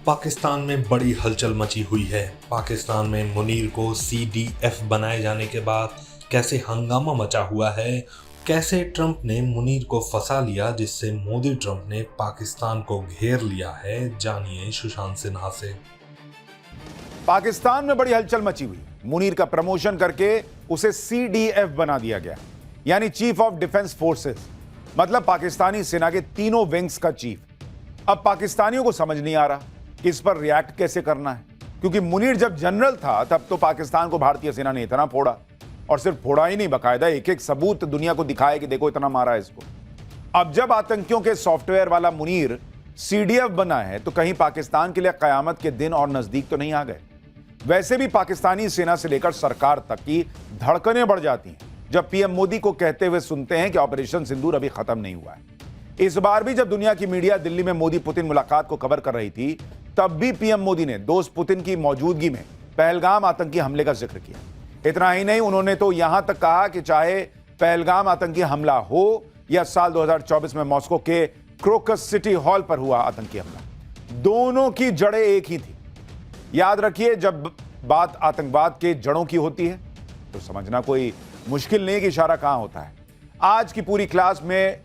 पाकिस्तान में बड़ी हलचल मची हुई है। पाकिस्तान में मुनीर को CDF बनाए जाने के बाद कैसे हंगामा मचा हुआ है, कैसे ट्रंप ने मुनीर को फंसा लिया जिससे मोदी ट्रंप ने पाकिस्तान को घेर लिया है, जानिए सुशांत सिन्हा से। पाकिस्तान में बड़ी हलचल मची हुई। मुनीर का प्रमोशन करके उसे CDF बना दिया गया, यानी चीफ ऑफ डिफेंस फोर्सेस, मतलब पाकिस्तानी सेना के तीनों विंग्स का चीफ। अब पाकिस्तानियों को समझ नहीं आ रहा कि इस पर रिएक्ट कैसे करना है, क्योंकि मुनीर जब जनरल था तब तो पाकिस्तान को भारतीय सेना ने इतना फोड़ा, और सिर्फ फोड़ा ही नहीं, बकायदा एक एक सबूत दुनिया को दिखाया कि देखो इतना मारा है इसको। अब जब आतंकियों के सॉफ्टवेयर वाला मुनीर CDF बना है तो कहीं पाकिस्तान के लिए कयामत के दिन और नजदीक तो नहीं आ गए। वैसे भी पाकिस्तानी सेना से लेकर सरकार तक की धड़कनें बढ़ जाती हैं जब PM मोदी को कहते हुए सुनते हैं कि ऑपरेशन सिंदूर अभी खत्म नहीं हुआ है। इस बार भी जब दुनिया की मीडिया दिल्ली में मोदी पुतिन मुलाकात को कवर कर रही थी, तब भी PM मोदी ने दोस्त पुतिन की मौजूदगी में पहलगाम आतंकी हमले का जिक्र किया। इतना ही नहीं, उन्होंने तो यहां तक कहा कि चाहे पहलगाम आतंकी हमला हो या साल 2024 में मॉस्को के क्रोकस सिटी हॉल पर हुआ आतंकी हमला, दोनों की जड़ें एक ही थी। याद रखिए, जब बात आतंकवाद के जड़ों की होती है तो समझना कोई मुश्किल नहीं कि इशारा कहां होता है। आज की पूरी क्लास में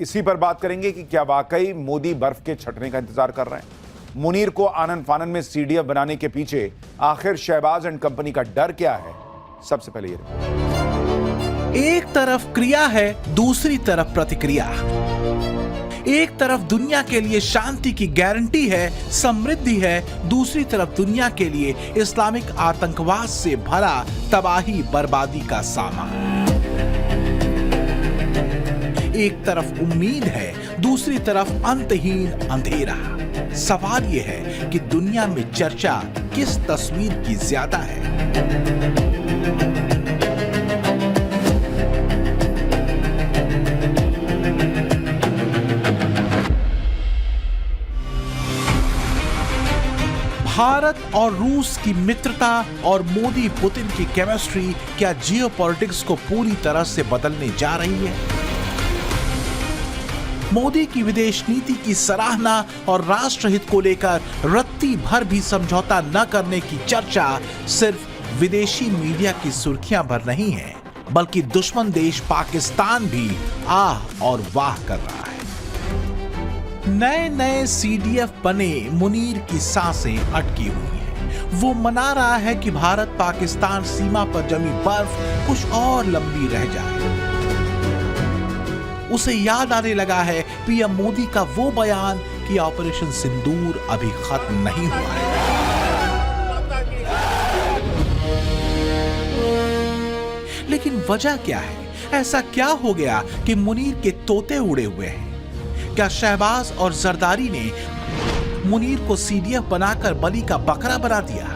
इसी पर बात करेंगे कि क्या वाकई मोदी बर्फ के छटने का इंतजार कर रहे हैं। मुनीर को आनन फानन में CDF बनाने के पीछे आखिर शहबाज एंड कंपनी का डर क्या है? सबसे पहले ये एक तरफ क्रिया है, दूसरी तरफ प्रतिक्रिया। एक तरफ दुनिया के लिए शांति की गारंटी है, समृद्धि है, दूसरी तरफ दुनिया के लिए इस्लामिक आतंकवाद से भरा तबाही बर्बादी का सामान। एक तरफ उम्मीद है, दूसरी तरफ अंतहीन अंधेरा। सवाल यह है कि दुनिया में चर्चा किस तस्वीर की ज्यादा है? भारत और रूस की मित्रता और मोदी पुतिन की केमिस्ट्री क्या जियोपॉलिटिक्स को पूरी तरह से बदलने जा रही है? मोदी की विदेश नीति की सराहना और राष्ट्रहित को लेकर रत्ती भर भी समझौता न करने की चर्चा सिर्फ विदेशी मीडिया की सुर्खियां भर नहीं है, बल्कि दुश्मन देश पाकिस्तान भी आह और वाह कर रहा है। नए नए CDF बने मुनीर की सांसें अटकी हुई हैं। वो मना रहा है कि भारत पाकिस्तान सीमा पर जमी बर्फ कुछ और लंबी रह जाए। उसे याद आने लगा है PM मोदी का वो बयान कि ऑपरेशन सिंदूर अभी खत्म नहीं हुआ है। लेकिन वजह क्या है? ऐसा क्या हो गया कि मुनीर के तोते उड़े हुए हैं? क्या शहबाज और जरदारी ने मुनीर को CDF बनाकर बलि का बकरा बना दिया?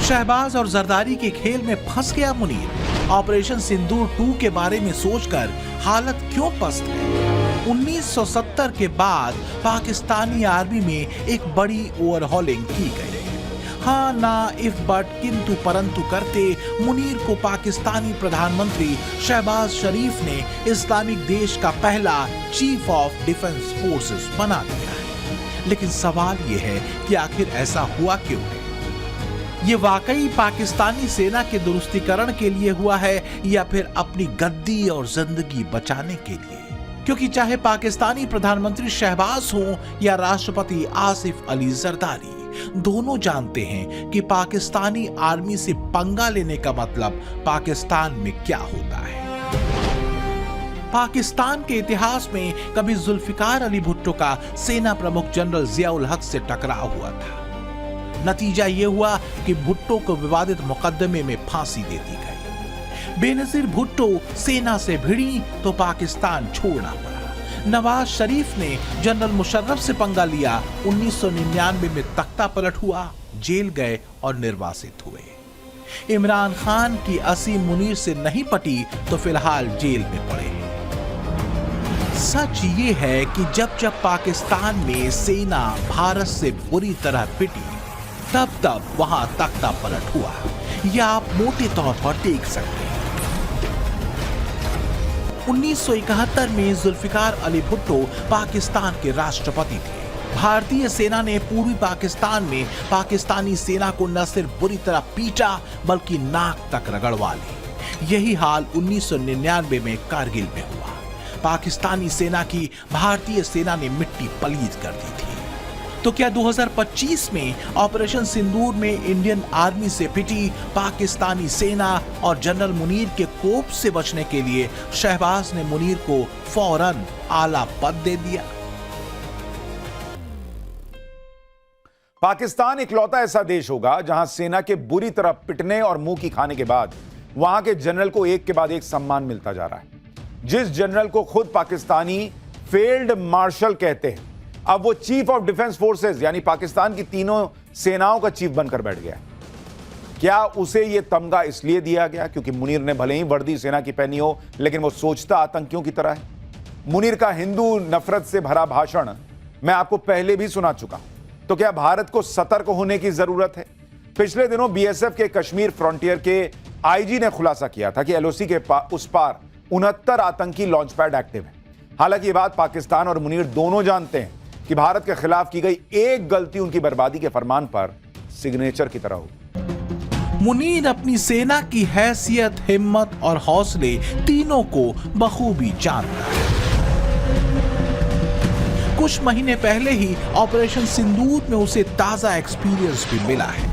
शहबाज और जरदारी के खेल में फंस गया मुनीर? ऑपरेशन सिंदूर 2 के बारे में सोचकर हालत क्यों पस्त है? 1970 के बाद पाकिस्तानी आर्मी में एक बड़ी ओवरहॉलिंग की गई। हाँ ना इफ बट किंतु परंतु करते मुनीर को पाकिस्तानी प्रधानमंत्री शहबाज शरीफ ने इस्लामिक देश का पहला चीफ ऑफ डिफेंस फोर्सेस बना दिया है। लेकिन सवाल यह है कि आखिर ऐसा हुआ क्यों है? ये वाकई पाकिस्तानी सेना के दुरुस्तीकरण के लिए हुआ है या फिर अपनी गद्दी और जिंदगी बचाने के लिए? क्योंकि चाहे पाकिस्तानी प्रधानमंत्री शहबाज हो या राष्ट्रपति आसिफ अली जरदारी, दोनों जानते हैं कि पाकिस्तानी आर्मी से पंगा लेने का मतलब पाकिस्तान में क्या होता है। पाकिस्तान के इतिहास में कभी जुल्फिकार अली भुट्टो का सेना प्रमुख जनरल जियाउल हक से टकराव हुआ था। नतीजा यह हुआ कि भुट्टो को विवादित मुकदमे में फांसी दे दी गई। बेनजीर भुट्टो सेना से भिड़ी तो पाकिस्तान छोड़ना पड़ा। नवाज शरीफ ने जनरल मुशर्रफ से पंगा लिया। 1999 में तख्ता पलट हुआ, जेल गए और निर्वासित हुए। इमरान खान की असी मुनीर से नहीं पटी तो फिलहाल जेल में पड़े हैं। सच ये है कि जब जब पाकिस्तान में सेना भारत से बुरी तरह पिटी, तब तब वहां तख्ता पलट हुआ। यह आप मोटे तौर पर देख सकते हैं। 1971 में जुल्फिकार अली भुट्टो पाकिस्तान के राष्ट्रपति थे। भारतीय सेना ने पूर्वी पाकिस्तान में पाकिस्तानी सेना को न सिर्फ बुरी तरह पीटा बल्कि नाक तक रगड़वा ली। यही हाल 1999 में कारगिल में हुआ। पाकिस्तानी सेना की भारतीय सेना ने मिट्टी पलीद कर दी थी। तो क्या 2025 में ऑपरेशन सिंदूर में इंडियन आर्मी से पिटी पाकिस्तानी सेना और जनरल मुनीर के कोप से बचने के लिए शहबाज ने मुनीर को फौरन आला पद दे दिया? पाकिस्तान इकलौता ऐसा देश होगा जहां सेना के बुरी तरह पिटने और मुंह की खाने के बाद वहां के जनरल को एक के बाद एक सम्मान मिलता जा रहा है। जिस जनरल को खुद पाकिस्तानी फील्ड मार्शल कहते हैं, अब वो चीफ ऑफ डिफेंस फोर्सेस यानी पाकिस्तान की तीनों सेनाओं का चीफ बनकर बैठ गया। क्या उसे यह तमगा इसलिए दिया गया क्योंकि मुनीर ने भले ही वर्दी सेना की पहनी हो, लेकिन वो सोचता आतंकियों की तरह है? मुनीर का हिंदू नफरत से भरा भाषण मैं आपको पहले भी सुना चुका हूं। तो क्या भारत को सतर्क होने की जरूरत है? पिछले दिनों बीएसएफ के कश्मीर फ्रंटियर के आईजी ने खुलासा किया था कि एलओसी के उस पार 69 आतंकी लॉन्च पैड एक्टिव हैं। हालांकि ये बात पाकिस्तान और मुनीर दोनों जानते हैं कि भारत के खिलाफ की गई एक गलती उनकी बर्बादी के फरमान पर सिग्नेचर की तरह हो। मुनीर अपनी सेना की हैसियत, हिम्मत और हौसले तीनों को बखूबी जानता है। कुछ महीने पहले ही ऑपरेशन सिंदूर में उसे ताजा एक्सपीरियंस भी मिला है।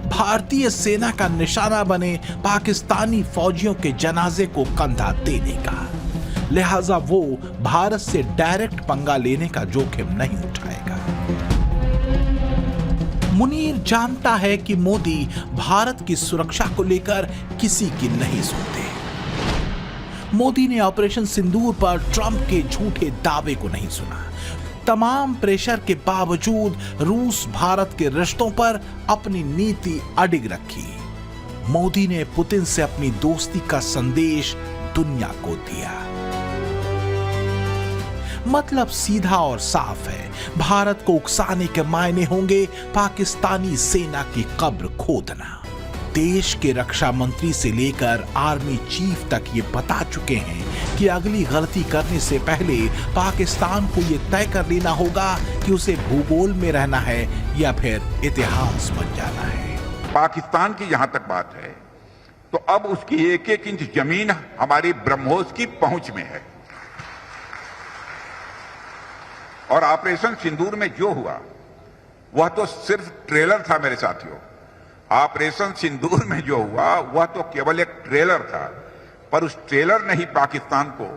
भारतीय सेना का निशाना बने पाकिस्तानी फौजियों के जनाजे को कंधा देने का, लिहाजा वो भारत से डायरेक्ट पंगा लेने का जोखिम नहीं उठाएगा। मुनीर जानता है कि मोदी भारत की सुरक्षा को लेकर किसी की नहीं सुनते। मोदी ने ऑपरेशन सिंदूर पर ट्रंप के झूठे दावे को नहीं सुना। तमाम प्रेशर के बावजूद रूस भारत के रिश्तों पर अपनी नीति अडिग रखी। मोदी ने पुतिन से अपनी दोस्ती का संदेश दुनिया को दिया। मतलब सीधा और साफ है, भारत को उकसाने के मायने होंगे पाकिस्तानी सेना की कब्र खोदना। देश के रक्षा मंत्री से लेकर आर्मी चीफ तक ये बता चुके हैं कि अगली गलती करने से पहले पाकिस्तान को ये तय कर लेना होगा कि उसे भूगोल में रहना है या फिर इतिहास बन जाना है। पाकिस्तान की जहां तक बात है तो अब उसकी एक एक इंच जमीन हमारी ब्रह्मोस की पहुंच में है। और ऑपरेशन सिंदूर में जो हुआ वह तो सिर्फ ट्रेलर था मेरे साथियों। ऑपरेशन सिंदूर में जो हुआ वह तो केवल एक ट्रेलर था, पर उस ट्रेलर ने ही पाकिस्तान को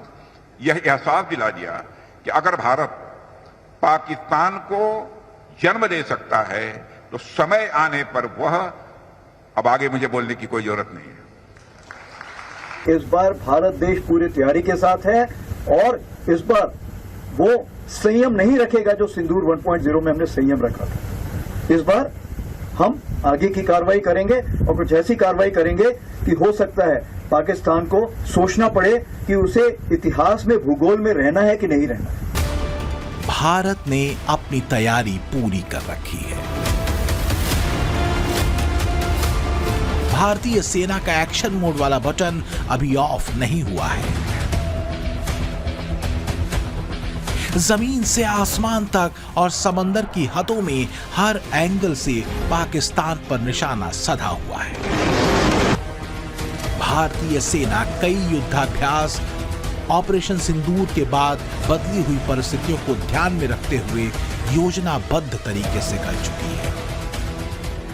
यह एहसास दिला दिया कि अगर भारत पाकिस्तान को जन्म दे सकता है तो समय आने पर वह, अब आगे मुझे बोलने की कोई जरूरत नहीं है। इस बार भारत देश पूरी तैयारी के साथ है और इस बार वो संयम नहीं रखेगा जो सिंदूर 1.0 में हमने संयम रखा था। इस बार हम आगे की कार्रवाई करेंगे और कुछ ऐसी कार्रवाई करेंगे कि हो सकता है पाकिस्तान को सोचना पड़े कि उसे इतिहास में भूगोल में रहना है कि नहीं रहना है। भारत ने अपनी तैयारी पूरी कर रखी है। भारतीय सेना का एक्शन मोड वाला बटन अभी ऑफ नहीं हुआ है। जमीन से आसमान तक और समंदर की हदों में हर एंगल से पाकिस्तान पर निशाना सधा हुआ है। भारतीय सेना कई युद्धाभ्यास ऑपरेशन सिंदूर के बाद बदली हुई परिस्थितियों को ध्यान में रखते हुए योजनाबद्ध तरीके से कर चुकी है।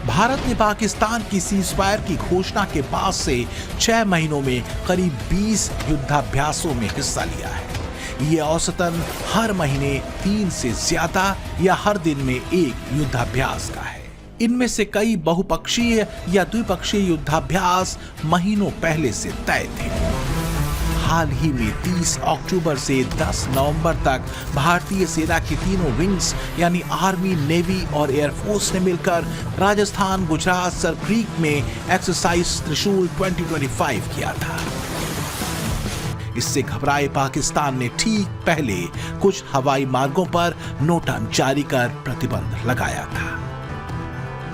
भारत ने पाकिस्तान की सीजफायर की घोषणा के बाद से 6 महीनों में करीब 20 युद्धाभ्यासों में हिस्सा लिया है। ये औसतन हर महीने 3 से ज्यादा या हर दिन में 1 युद्धाभ्यास का है। इनमें से कई बहुपक्षीय या द्विपक्षीय युद्धाभ्यास महीनों पहले से तय थे। हाल ही में 30 अक्टूबर से 10 नवंबर तक भारतीय सेना की तीनों विंग्स यानी आर्मी, नेवी और एयरफोर्स ने मिलकर राजस्थान, गुजरात, सरक्रीक में एक्सरसाइज त्रिशूल 2025 किया था। इससे घबराए पाकिस्तान ने ठीक पहले कुछ हवाई मार्गों पर नोटा जारी कर प्रतिबंध लगाया था।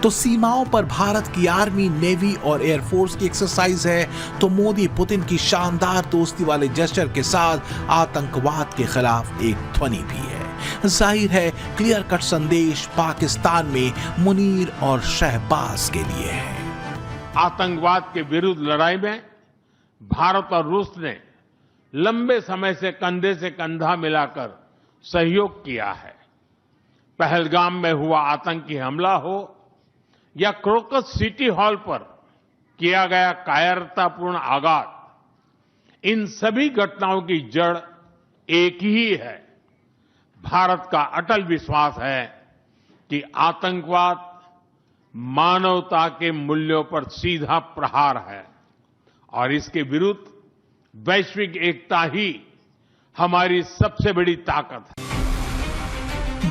तो सीमाओं पर भारत की आर्मी, नेवी और एयरफोर्स की एक्सरसाइज है, तो मोदी पुतिन की शानदार दोस्ती वाले जेस्चर के साथ आतंकवाद के खिलाफ एक ध्वनि भी है। जाहिर है क्लियर कट संदेश पाकिस्तान में मुनीर और शहबाज के लिए है। आतंकवाद के विरुद्ध लड़ाई में भारत और रूस ने लंबे समय से कंधा मिलाकर सहयोग किया है। पहलगाम में हुआ आतंकी हमला हो या क्रोकस सिटी हॉल पर किया गया कायरतापूर्ण आघात, इन सभी घटनाओं की जड़ एक ही है। भारत का अटल विश्वास है कि आतंकवाद मानवता के मूल्यों पर सीधा प्रहार है और इसके विरुद्ध वैश्विक एकता ही हमारी सबसे बड़ी ताकत है।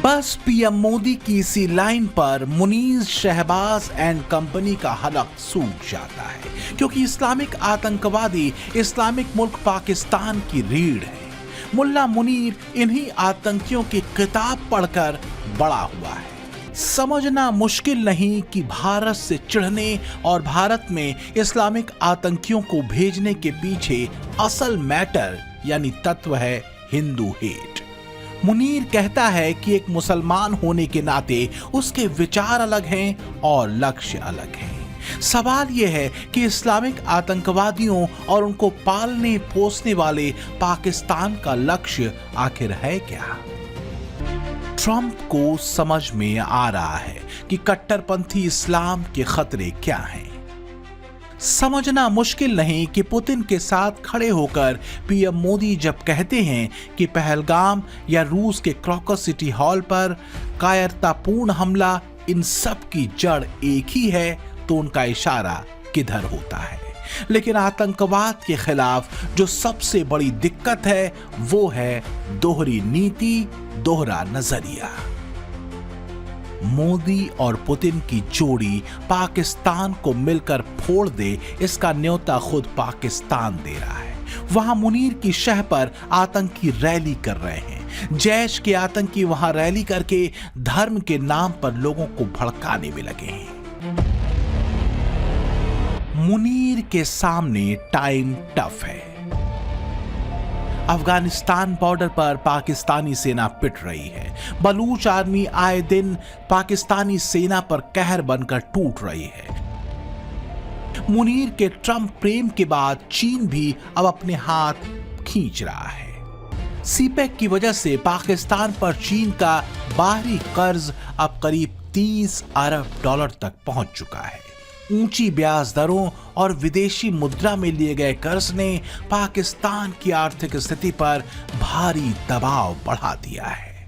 बस पीएम मोदी की इसी लाइन पर मुनीर, शहबाज एंड कंपनी का हलक सूख जाता है, क्योंकि इस्लामिक आतंकवादी इस्लामिक मुल्क पाकिस्तान की रीढ़ है। मुल्ला मुनीर इन्हीं आतंकियों की किताब पढ़कर बड़ा हुआ है। समझना मुश्किल नहीं कि भारत से चिढ़ने और भारत में इस्लामिक आतंकियों को भेजने के पीछे असल मैटर यानी तत्व है हिंदू हेट। मुनीर कहता है कि एक मुसलमान होने के नाते उसके विचार अलग हैं और लक्ष्य अलग हैं। सवाल यह है कि इस्लामिक आतंकवादियों और उनको पालने पोसने वाले पाकिस्तान का लक्ष्य आखिर है क्या? ट्रंप को समझ में आ रहा है कि कट्टरपंथी इस्लाम के खतरे क्या हैं। समझना मुश्किल नहीं कि पुतिन के साथ खड़े होकर पीएम मोदी जब कहते हैं कि पहलगाम या रूस के क्रोकस सिटी हॉल पर कायरतापूर्ण हमला इन सब की जड़ एक ही है, तो उनका इशारा किधर होता है? लेकिन आतंकवाद के खिलाफ जो सबसे बड़ी दिक्कत है वो है दोहरी नीति, दोहरा नजरिया। मोदी और पुतिन की जोड़ी पाकिस्तान को मिलकर फोड़ दे, इसका न्योता खुद पाकिस्तान दे रहा है। वहां मुनीर की शह पर आतंकी रैली कर रहे हैं। जैश के आतंकी वहां रैली करके धर्म के नाम पर लोगों को भड़काने में लगे हैं। मुनीर के सामने टाइम टफ है। अफगानिस्तान बॉर्डर पर पाकिस्तानी सेना पिट रही है। बलूच आर्मी आए दिन पाकिस्तानी सेना पर कहर बनकर टूट रही है। मुनीर के ट्रंप प्रेम के बाद चीन भी अब अपने हाथ खींच रहा है। सीपेक की वजह से पाकिस्तान पर चीन का बाहरी कर्ज अब करीब 30 अरब डॉलर तक पहुंच चुका है। ऊंची ब्याज दरों और विदेशी मुद्रा में लिए गए कर्ज ने पाकिस्तान की आर्थिक स्थिति पर भारी दबाव बढ़ा दिया है।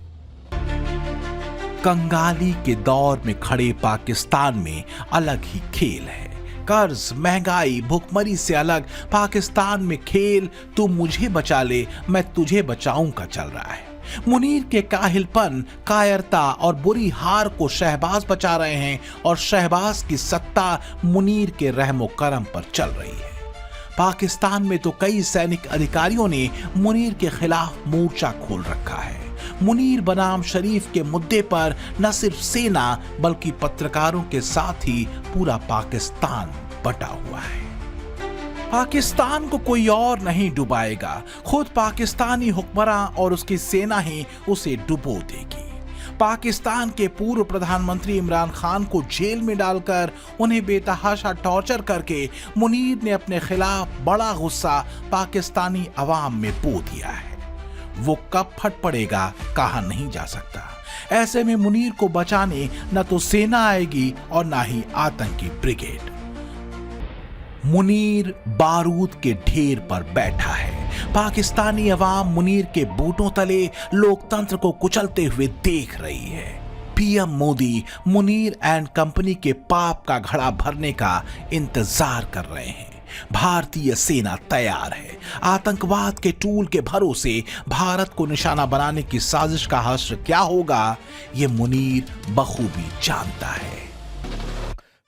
कंगाली के दौर में खड़े पाकिस्तान में अलग ही खेल है। कर्ज, महंगाई, भुखमरी से अलग पाकिस्तान में खेल तू मुझे बचा ले मैं तुझे बचाऊं का चल रहा है। मुनीर के काहिलपन, कायरता और बुरी हार को शहबाज बचा रहे हैं और शहबाज की सत्ता मुनीर के रहमो करम पर चल रही है। पाकिस्तान में तो कई सैनिक अधिकारियों ने मुनीर के खिलाफ मोर्चा खोल रखा है। मुनीर बनाम शरीफ के मुद्दे पर न सिर्फ सेना बल्कि पत्रकारों के साथ ही पूरा पाकिस्तान बटा हुआ है। पाकिस्तान को कोई और नहीं डुबाएगा, खुद पाकिस्तानी हुक्मरां और उसकी सेना ही उसे डुबो देगी। पाकिस्तान के पूर्व प्रधानमंत्री इमरान खान को जेल में डालकर उन्हें बेतहाशा टॉर्चर करके मुनीर ने अपने खिलाफ बड़ा गुस्सा पाकिस्तानी अवाम में बो दिया है। वो कब फट पड़ेगा कहा नहीं जा सकता। ऐसे में मुनीर को बचाने न तो सेना आएगी और न ही आतंकी ब्रिगेड। मुनीर बारूद के ढेर पर बैठा है। पाकिस्तानी अवाम मुनीर के बूटों तले लोकतंत्र को कुचलते हुए देख रही है। PM Modi Munir and company के पाप का घड़ा भरने का इंतजार कर रहे हैं। भारतीय सेना तैयार है। आतंकवाद के टूल के भरोसे भारत को निशाना बनाने की साजिश का हश्र क्या होगा, यह मुनीर बखूबी जानता है।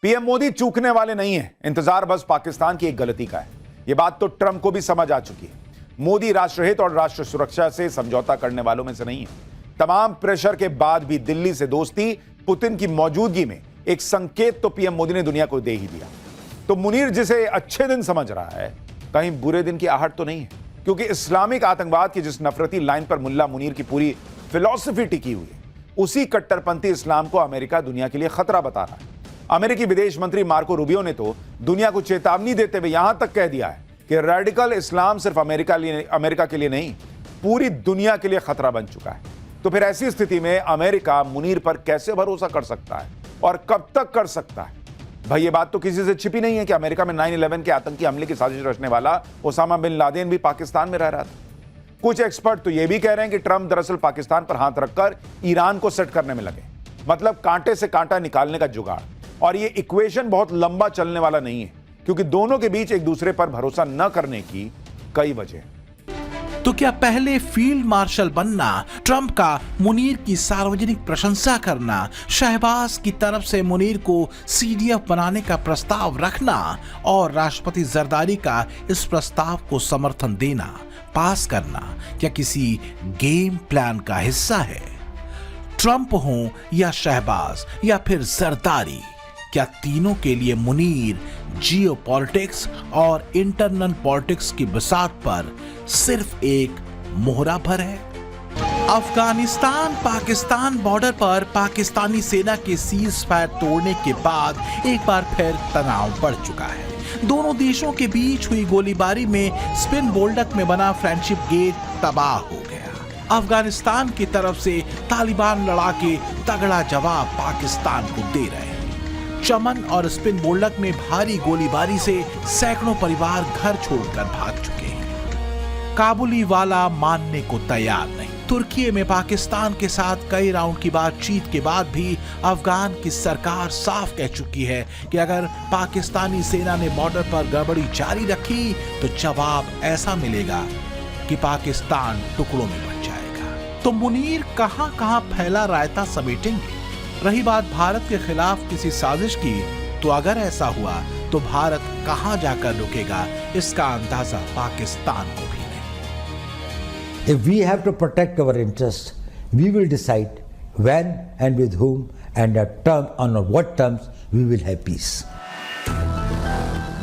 पीएम मोदी चूकने वाले नहीं है। इंतजार बस पाकिस्तान की एक गलती का है। यह बात तो ट्रंप को भी समझ आ चुकी है। मोदी राष्ट्रहित और राष्ट्र सुरक्षा से समझौता करने वालों में से नहीं है। तमाम प्रेशर के बाद भी दिल्ली से दोस्ती, पुतिन की मौजूदगी में एक संकेत तो पीएम मोदी ने दुनिया को दे ही दिया। तो मुनीर जिसे अच्छे दिन समझ रहा है, कहीं बुरे दिन की आहट तो नहीं है, क्योंकि इस्लामिक आतंकवाद की जिस नफरती लाइन पर मुल्ला मुनीर की पूरी फिलॉसफी टिकी हुई है, उसी कट्टरपंथी इस्लाम को अमेरिका दुनिया के लिए खतरा बता रहा है। अमेरिकी विदेश मंत्री मार्को रूबियो ने तो दुनिया को चेतावनी देते हुए यहां तक कह दिया है कि रेडिकल इस्लाम सिर्फ अमेरिका के लिए नहीं, पूरी दुनिया के लिए खतरा बन चुका है। तो फिर ऐसी स्थिति में अमेरिका मुनीर पर कैसे भरोसा कर सकता है और कब तक कर सकता है? भाई ये बात तो किसी से छिपी नहीं है कि अमेरिका में 9/11 के आतंकी हमले की साजिश रचने वाला ओसामा बिन लादेन भी पाकिस्तान में रह रहा था। कुछ एक्सपर्ट तो यह भी कह रहे हैं कि ट्रंप दरअसल पाकिस्तान पर हाथ रखकर ईरान को सेट करने में लगे, मतलब कांटे से कांटा निकालने का जुगाड़। और यह इक्वेशन बहुत लंबा चलने वाला नहीं है, क्योंकि दोनों के बीच एक दूसरे पर भरोसा न करने की कई वजह। तो क्या पहले फील्ड मार्शल बनना, ट्रंप का मुनीर की सार्वजनिक प्रशंसा करना, शहबाज की तरफ से मुनीर को CDF बनाने का प्रस्ताव रखना और राष्ट्रपति जरदारी का इस प्रस्ताव को समर्थन देना, पास करना, क्या किसी गेम प्लान का हिस्सा है? ट्रंप हो या शहबाज या फिर जरदारी, क्या तीनों के लिए मुनीर जियोपॉलिटिक्स और इंटरनल पॉलिटिक्स की बिसात पर सिर्फ एक मोहरा भर है? अफगानिस्तान पाकिस्तान बॉर्डर पर पाकिस्तानी सेना के सीज फायर तोड़ने के बाद एक बार फिर तनाव बढ़ चुका है। दोनों देशों के बीच हुई गोलीबारी में स्पिन बोल्डक में बना फ्रेंडशिप गेट तबाह हो गया। अफगानिस्तान की तरफ से तालिबान लड़ाके तगड़ा जवाब पाकिस्तान को दे रहे हैं। चमन और स्पिन बोल्डक में भारी गोलीबारी से सैकड़ों परिवार घर छोड़कर भाग चुके हैं। काबुली वाला मानने को तैयार नहीं। तुर्की में पाकिस्तान के साथ कई राउंड की बातचीत के बाद भी अफगान की सरकार साफ कह चुकी है कि अगर पाकिस्तानी सेना ने बॉर्डर पर गड़बड़ी जारी रखी तो जवाब ऐसा मिलेगा कि पाकिस्तान टुकड़ों में बच जाएगा। तो मुनीर कहां फैला रायता समेटेंगे? रही बात भारत के खिलाफ किसी साजिश की, तो अगर ऐसा हुआ तो भारत कहां जाकर रुकेगा, इसका अंदाजा पाकिस्तान को भी नहीं। If we have to protect our interests, we will decide when and with whom and on what terms we will have peace.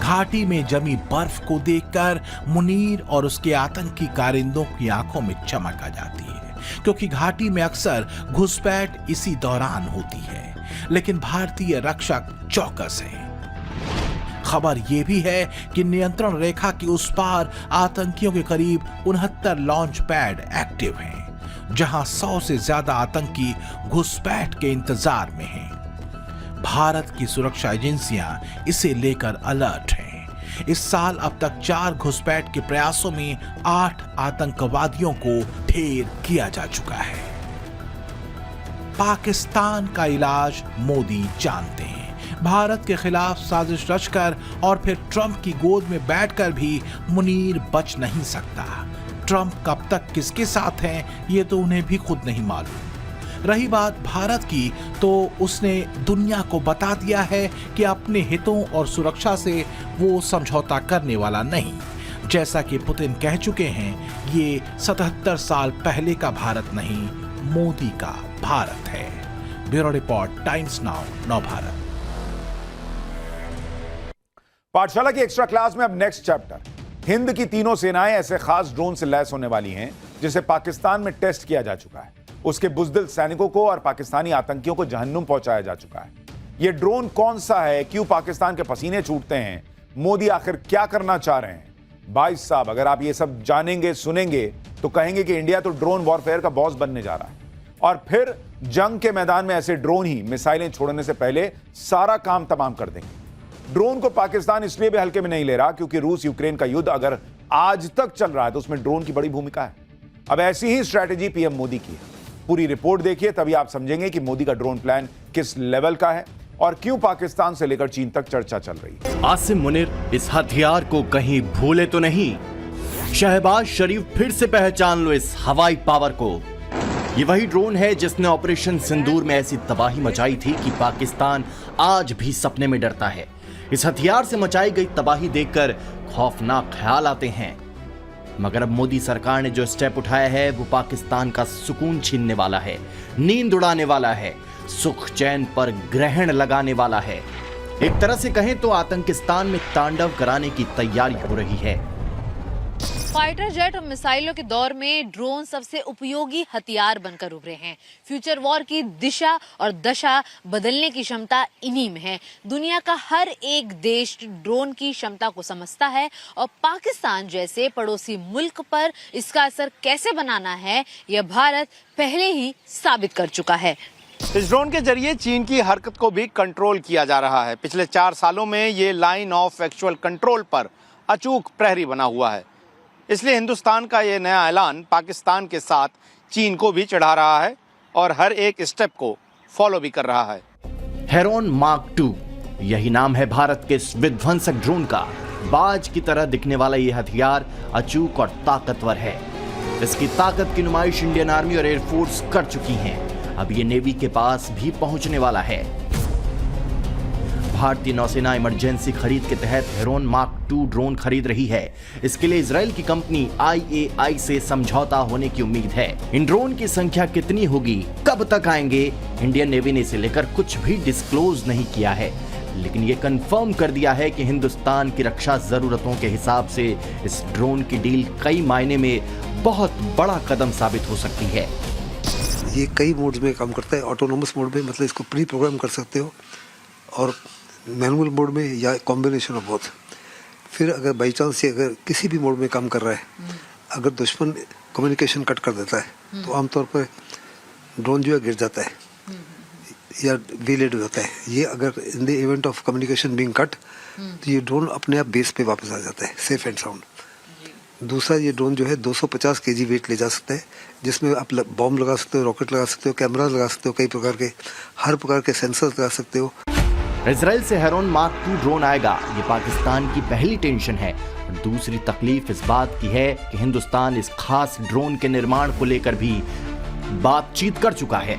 घाटी में जमी बर्फ को देखकर मुनीर और उसके आतंकी कारिंदों की आंखों में चमक आ जाती है, क्योंकि घाटी में अक्सर घुसपैठ इसी दौरान होती है। लेकिन भारतीय रक्षक चौकस है। खबर यह भी है कि नियंत्रण रेखा के उस पार आतंकियों के करीब 69 लॉन्च पैड एक्टिव हैं, जहां 100 से ज्यादा आतंकी घुसपैठ के इंतजार में हैं। भारत की सुरक्षा एजेंसियां इसे लेकर अलर्ट हैं। इस साल अब तक 4 घुसपैठ के प्रयासों में 8 आतंकवादियों को ढेर किया जा चुका है। पाकिस्तान का इलाज मोदी जानते हैं। भारत के खिलाफ साजिश रचकर और फिर ट्रंप की गोद में बैठकर भी मुनीर बच नहीं सकता। ट्रंप कब तक किसके साथ हैं ये तो उन्हें भी खुद नहीं मालूम। रही बात भारत की, तो उसने दुनिया को बता दिया है कि अपने हितों और सुरक्षा से वो समझौता करने वाला नहीं। जैसा कि पुतिन कह चुके हैं, ये 77 साल पहले का भारत नहीं, मोदी का भारत है। ब्यूरो रिपोर्ट, टाइम्स नाउ, नव भारत। पाठशाला की एक्स्ट्रा क्लास में अब नेक्स्ट चैप्टर। हिंद की तीनों सेनाएं ऐसे खास ड्रोन से लैस होने वाली हैं जिसे पाकिस्तान में टेस्ट किया जा चुका है। उसके बुजदिल सैनिकों को और पाकिस्तानी आतंकियों को जहन्नुम पहुंचाया जा चुका है। यह ड्रोन कौन सा है, क्यों पाकिस्तान के पसीने छूटते हैं, मोदी आखिर क्या करना चाह रहे हैं? भाई साहब, अगर आप ये सब जानेंगे सुनेंगे तो कहेंगे कि इंडिया तो ड्रोन वॉरफेयर का बॉस बनने जा रहा है, और फिर जंग के मैदान में ऐसे ड्रोन ही मिसाइलें छोड़ने से पहले सारा काम तमाम कर देंगे। ड्रोन को पाकिस्तान इसलिए भी हल्के में नहीं ले रहा क्योंकि रूस यूक्रेन का युद्ध अगर आज तक चल रहा है तो उसमें ड्रोन की बड़ी भूमिका है। अब ऐसी ही स्ट्रैटेजी पीएम मोदी की है। पूरी रिपोर्ट देखिए, तभी आप समझेंगे कि मोदी का ड्रोन प्लान किस लेवल का है और क्यों पाकिस्तान से लेकर चीन तक चर्चा चल रही है। आसिम मुनीर इस हथियार को कहीं भूले तो नहीं? शहबाज शरीफ, फिर से पहचान लो इस हवाई पावर को। ये वही ड्रोन है जिसने ऑपरेशन सिंदूर में ऐसी तबाही मचाई थी कि पाकिस्तान आज भी सपने में डरता है। इस हथियार से मचाई गई तबाही देखकर खौफनाक ख्याल आते हैं, मगर अब मोदी सरकार ने जो स्टेप उठाया है वो पाकिस्तान का सुकून छीनने वाला है, नींद उड़ाने वाला है, सुख चैन पर ग्रहण लगाने वाला है। एक तरह से कहें तो आतंकिस्तान में तांडव कराने की तैयारी हो रही है। फाइटर जेट और मिसाइलों के दौर में ड्रोन सबसे उपयोगी हथियार बनकर उभरे हैं। फ्यूचर वॉर की दिशा और दशा बदलने की क्षमता इन्हीं में है। दुनिया का हर एक देश ड्रोन की क्षमता को समझता है और पाकिस्तान जैसे पड़ोसी मुल्क पर इसका असर कैसे बनाना है, यह भारत पहले ही साबित कर चुका है। इस ड्रोन के जरिए चीन की हरकत को भी कंट्रोल किया जा रहा है। पिछले 4 सालों में ये लाइन ऑफ एक्चुअल कंट्रोल पर अचूक प्रहरी बना हुआ है। इसलिए हिंदुस्तान का ये नया ऐलान पाकिस्तान के साथ चीन को भी चढ़ा रहा है और हर एक स्टेप को फॉलो भी कर रहा है। हेरॉन मार्क 2 यही नाम है भारत के इस विध्वंसक ड्रोन का। बाज की तरह दिखने वाला ये हथियार अचूक और ताकतवर है। इसकी ताकत की नुमाइश इंडियन आर्मी और एयरफोर्स कर चुकी है। अब ये नेवी के पास भी पहुंचने वाला है। भारतीय नौसेना इमरजेंसी खरीद के तहत हेरॉन मार्क 2 ड्रोन खरीद रही है। इसके लिए इजराइल की कंपनी IAI से समझौता होने की उम्मीद है। इन ड्रोन की संख्या कितनी होगी, कब तक आएंगे, इंडियन नेवी ने इसे लेकर कुछ भी डिस्क्लोज नहीं किया है, लेकिन ये कंफर्म कर दिया है कि हिंदुस्तान की रक्षा जरूरतों के हिसाब से इस ड्रोन की डील कई मायने में बहुत बड़ा कदम साबित हो सकती है। ये कई मोड्स में काम करता है। ऑटोनोमस मोड में मतलब इसको प्री प्रोग्राम कर सकते हो, और मैनुअल मोड में या कॉम्बिनेशन ऑफ बोथ। फिर अगर बाई चांस से अगर किसी भी मोड में काम कर रहा है, अगर दुश्मन कम्युनिकेशन कट कर देता है तो आमतौर पर ड्रोन जो है गिर जाता है या डिलेड हो जाता है। ये अगर in the event of communication being cut, तो ये ड्रोन अपने आप बेस पे वापस आ जाता है सेफ एंड साउंड। दूसरा, ये ड्रोन जो है 250 kg वेट ले जा सकता है, जिसमें आप बॉम्ब लगा सकते हो, रॉकेट लगा सकते हो, कैमरा लगा सकते हो, कई प्रकार के हर प्रकार के सेंसर लगा सकते हो। इजराइल से हेरॉन मार्क 2 ड्रोन आएगा, ये पाकिस्तान की पहली टेंशन है। और दूसरी तकलीफ इस बात की है कि हिंदुस्तान इस खास ड्रोन के निर्माण को लेकर भी बातचीत कर चुका है।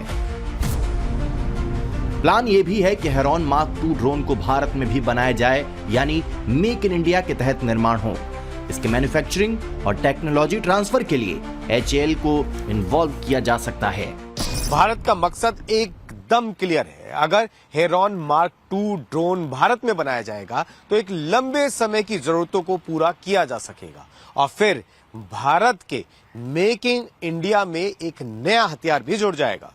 प्लान ये भी है कि हेरॉन मार्क 2 ड्रोन को भारत में भी बनाया जाए, यानी मेक इन इंडिया के तहत निर्माण हो। इसके मैन्युफैक्चरिंग और टेक्नोलॉजी ट्रांसफर के लिए HAL को इन्वॉल्व किया जा सकता है। भारत का मकसद एकदम क्लियर है। अगर हेरॉन मार्क 2 ड्रोन भारत में बनाया जाएगा तो एक लंबे समय की जरूरतों को पूरा किया जा सकेगा, और फिर भारत के मेक इन इंडिया में एक नया हथियार भी जुड़ जाएगा।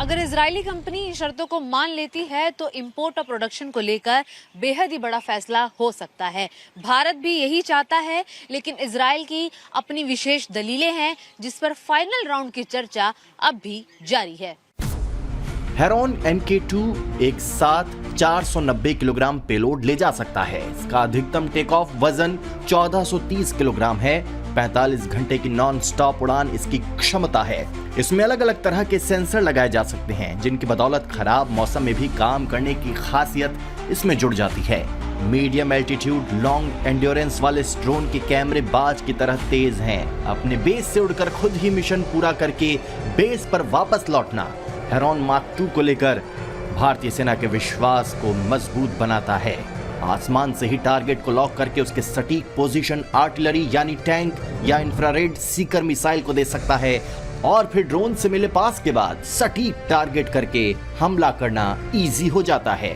अगर इजरायली कंपनी इन शर्तों को मान लेती है तो इंपोर्ट और प्रोडक्शन को लेकर बेहद ही बड़ा फैसला हो सकता है। भारत भी यही चाहता है, लेकिन इजरायल की अपनी विशेष दलीलें हैं जिस पर फाइनल राउंड की चर्चा अब भी जारी है। हेरॉन MK2 एक साथ 490 किलोग्राम पेलोड ले जा सकता है। इसका अधिकतम टेक ऑफ वजन 1430 किलोग्राम है। 45 घंटे की नॉन स्टॉप उड़ान इसकी क्षमता है। इसमें अलग अलग तरह के सेंसर लगाए जा सकते हैं, जिनकी बदौलत खराब मौसम में भी काम करने की खासियत इसमें जुड़ जाती है। मीडियम एल्टीट्यूड लॉन्ग एंड्योरेंस वाले इस ड्रोन के कैमरे बाज की तरह तेज हैं। अपने बेस से उड़कर खुद ही मिशन पूरा करके बेस पर वापस लौटना हेरॉन मार्क 2 को लेकर भारतीय सेना के विश्वास को मजबूत बनाता है। आसमान से ही टारगेट को लॉक करके उसके सटीक पोजीशन आर्टिलरी यानी टैंक या इंफ्रारेड सीकर मिसाइल को दे सकता है, और फिर ड्रोन से मिले पास के बाद सटीक टारगेट करके हमला करना इजी हो जाता है।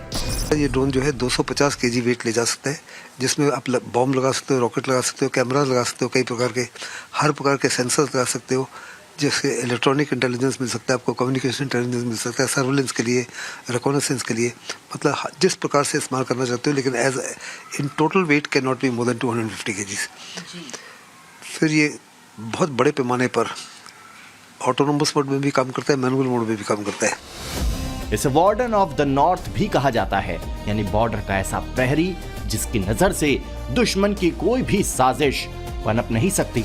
ये ड्रोन जो है 250 kg वेट ले जा सकता है, जिसमें आप बॉम्ब लगा सकते हो, रॉकेट लगा सकते हो, कैमरा लगा सकते हो, कई प्रकार के हर प्रकार के सेंसर लगा सकते हो, जिससे इलेक्ट्रॉनिक इंटेलिजेंस मिल सकता है आपको, कम्युनिकेशन इंटेलिजेंस मिल सकता है, सर्विलेंस के लिए, रिकॉनेसेंस के लिए, मतलब जिस प्रकार से इस्तेमाल करना चाहते हो। लेकिन as in total weight can not be more than 250 kg। फिर ये बहुत बड़े पैमाने पर ऑटोनोमस मोड में भी काम करता है, मैनुअल मोड में भी काम करता है। इसे वार्डन ऑफ द नॉर्थ भी कहा जाता है, यानी बॉर्डर का ऐसा प्रहरी जिसकी नजर से दुश्मन की कोई भी साजिश पनप नहीं सकती।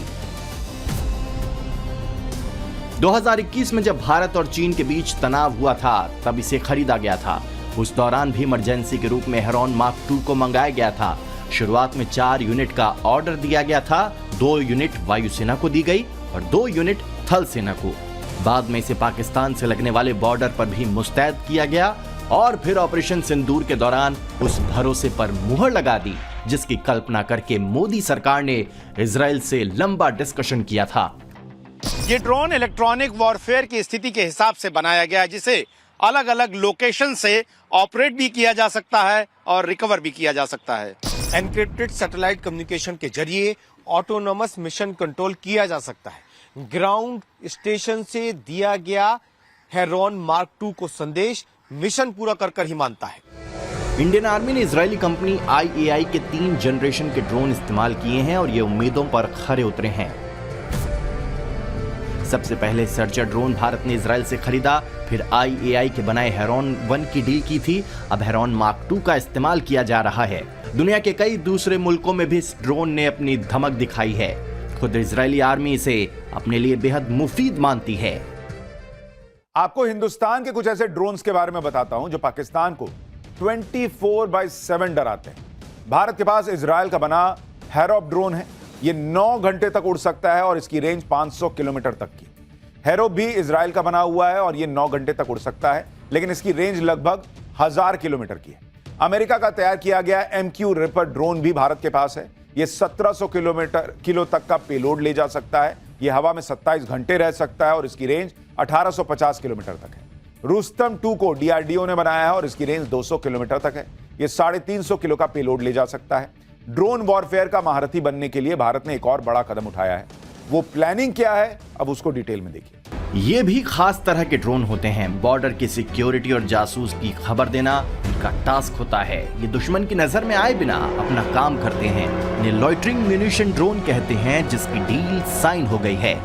2021 में जब भारत और चीन के बीच तनाव हुआ था, तब इसे खरीदा गया था। उस दौरान भी इमरजेंसी के रूप में हेरॉन मार्क 2 को मंगाया गया था। शुरुआत में 4 यूनिट का ऑर्डर दिया गया था, 2 यूनिट वायुसेना को दी गई और 2 यूनिट थल सेना को। बाद में इसे पाकिस्तान से लगने वाले बॉर्डर पर भी मुस्तैद किया गया, और फिर ऑपरेशन सिंदूर के दौरान उस भरोसे पर मुहर लगा दी जिसकी कल्पना करके मोदी सरकार ने इजराइल से लंबा डिस्कशन किया था। ये ड्रोन इलेक्ट्रॉनिक वॉरफेयर की स्थिति के हिसाब से बनाया गया है, जिसे अलग अलग लोकेशन से ऑपरेट भी किया जा सकता है और रिकवर भी किया जा सकता है। एनक्रिप्टेड सैटेलाइट कम्युनिकेशन के जरिए ऑटोनोमस मिशन कंट्रोल किया जा सकता है। ग्राउंड स्टेशन से दिया गया हेरॉन मार्क 2 को संदेश मिशन पूरा कर ही मानता है। इंडियन आर्मी ने इजरायली कंपनी IAI के 3 जनरेशन के ड्रोन इस्तेमाल किए हैं और ये उम्मीदों पर खरे उतरे हैं। सबसे पहले सर्चर ड्रोन भारत ने इजराइल से खरीदा, फिर IAI के बनाए हेरॉन 1 की डील की थी। अब हेरॉन मार्क 2 का इस्तेमाल किया जा रहा है। दुनिया के कई दूसरे मुल्कों में भी इस ड्रोन ने अपनी धमक दिखाई है। खुद इजरायली आर्मी इसे अपने लिए बेहद मुफीद मानती है। आपको हिंदुस्तान के कुछ ऐसे ड्रोन्स के बारे में बताता हूं जो पाकिस्तान को 24/7 डराते हैं। भारत के पास इजराइल का बना हैरोप ड्रोन है। यह 9 घंटे तक उड़ सकता है और इसकी रेंज 500 किलोमीटर तक की। हैरोप भी इजराइल का बना हुआ है और यह 9 घंटे तक उड़ सकता है, लेकिन इसकी रेंज लगभग 1000 किलोमीटर की है। अमेरिका का तैयार किया गया MQ रिपर ड्रोन भी भारत के पास है। यह 1700 किलो तक का पेलोड ले जा सकता है। यह हवा में 27 घंटे रह सकता है और इसकी रेंज 1850 किलोमीटर तक है। रुस्तम 2 को DRDO ने बनाया है और इसकी रेंज 200 किलोमीटर तक है। यह 350 किलो का पेलोड ले जा सकता है। ड्रोन वॉरफेयर का महारथी बनने के लिए भारत ने एक और बड़ा कदम उठाया है। वो प्लानिंग क्या है, अब उसको डिटेल में देखिए। ये भी खास तरह के ड्रोन होते हैं। बॉर्डर की सिक्योरिटी और जासूस की खबर देना इनका टास्क होता है। ये दुश्मन की नजर में आए बिना अपना काम करते हैं। इन्हें लॉइटरिंग म्यूनिशन ड्रोन कहते हैं, जिसकी डील साइन हो गई है।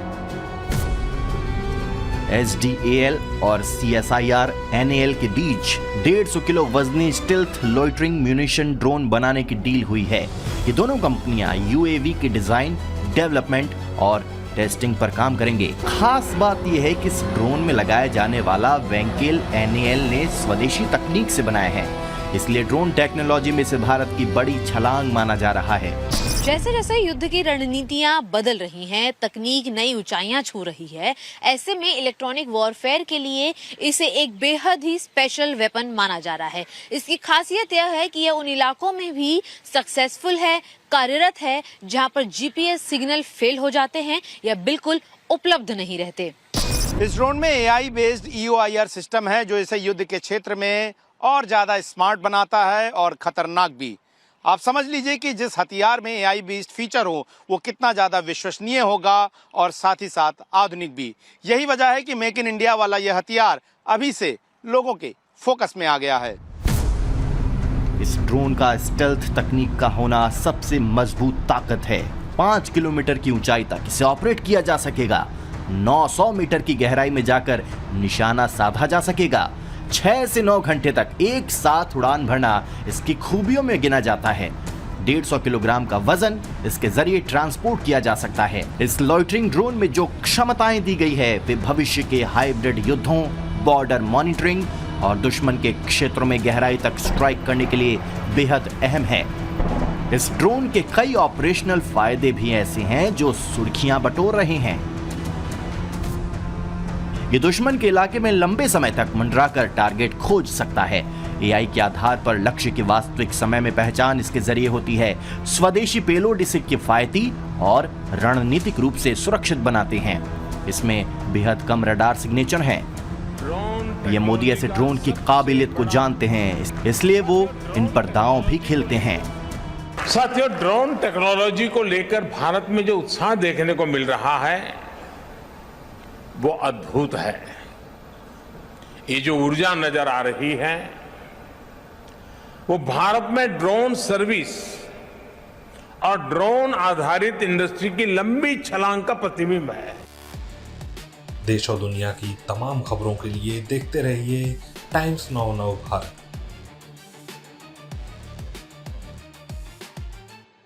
SDAL और CSIR NAL के बीच 150 किलो वजनी स्टिल्थ लॉइटरिंग म्यूनिशन ड्रोन बनाने की डील हुई है। ये दोनों कंपनियां UAV के डिजाइन, डेवलपमेंट और टेस्टिंग पर काम करेंगे। खास बात यह है कि इस ड्रोन में लगाया जाने वाला वेंकेल NAL ने स्वदेशी तकनीक से बनाया है, इसलिए ड्रोन टेक्नोलॉजी में से भारत की बड़ी छलांग माना जा रहा है। जैसे जैसे युद्ध की रणनीतियां बदल रही हैं, तकनीक नई ऊंचाइयां छू रही है, ऐसे में इलेक्ट्रॉनिक वॉरफेयर के लिए इसे एक बेहद ही स्पेशल वेपन माना जा रहा है। इसकी खासियत यह है कि यह उन इलाकों में भी सक्सेसफुल है, कार्यरत है, जहां पर GPS सिग्नल फेल हो जाते हैं या बिल्कुल उपलब्ध नहीं रहते। इस ड्रोन में AI बेस्ड EOIR सिस्टम है जो इसे युद्ध के क्षेत्र में और ज्यादा स्मार्ट बनाता है और खतरनाक भी। आप समझ लीजिए कि जिस हथियार में AI बेस्ड फीचर हो वो कितना ज्यादा विश्वसनीय होगा और साथ ही साथ आधुनिक भी। यही वजह है कि मेक इन इंडिया वाला यह हथियार अभी से लोगों के फोकस में आ गया है। इस ड्रोन का स्टेल्थ तकनीक का होना सबसे मजबूत ताकत है। 5 किलोमीटर की ऊंचाई तक इसे ऑपरेट किया जा सकेगा। 900 मीटर की गहराई में जाकर निशाना साधा जा सकेगा। 6 से 9 घंटे तक एक साथ उड़ान भरना इसकी खूबियों में गिना जाता है। 150 किलोग्राम का वजन इसके जरिए ट्रांसपोर्ट किया जा सकता है। इस लॉइटरिंग ड्रोन में जो क्षमताएं दी गई है वे भविष्य के हाइब्रिड युद्धों, बॉर्डर मॉनिटरिंग और दुश्मन के क्षेत्रों में गहराई तक स्ट्राइक करने के लिए बेहद अहम है। इस ड्रोन के कई ऑपरेशनल फायदे भी ऐसे हैं जो सुर्खियां बटोर रहे हैं। ये दुश्मन के इलाके में लंबे समय तक मंडराकर टारगेट खोज सकता है। AI के आधार पर लक्ष्य की वास्तविक समय में पहचान इसके जरिए होती है। स्वदेशी पेलोड इसे किफायती और रणनीतिक रूप से सुरक्षित बनाते हैं। इसमें बेहद कम रडार सिग्नेचर हैं। ये मोदी ऐसे ड्रोन की काबिलियत को जानते हैं, इसलिए वो इन पर दांव भी खेलते हैं। साथियों, ड्रोन टेक्नोलॉजी को लेकर भारत में जो उत्साह देखने को मिल रहा है वो अद्भुत है। ये जो ऊर्जा नजर आ रही है वो भारत में ड्रोन सर्विस और ड्रोन आधारित इंडस्ट्री की लंबी छलांग का प्रतिबिंब है। देश और दुनिया की तमाम खबरों के लिए देखते रहिए टाइम्स नाउ भारत।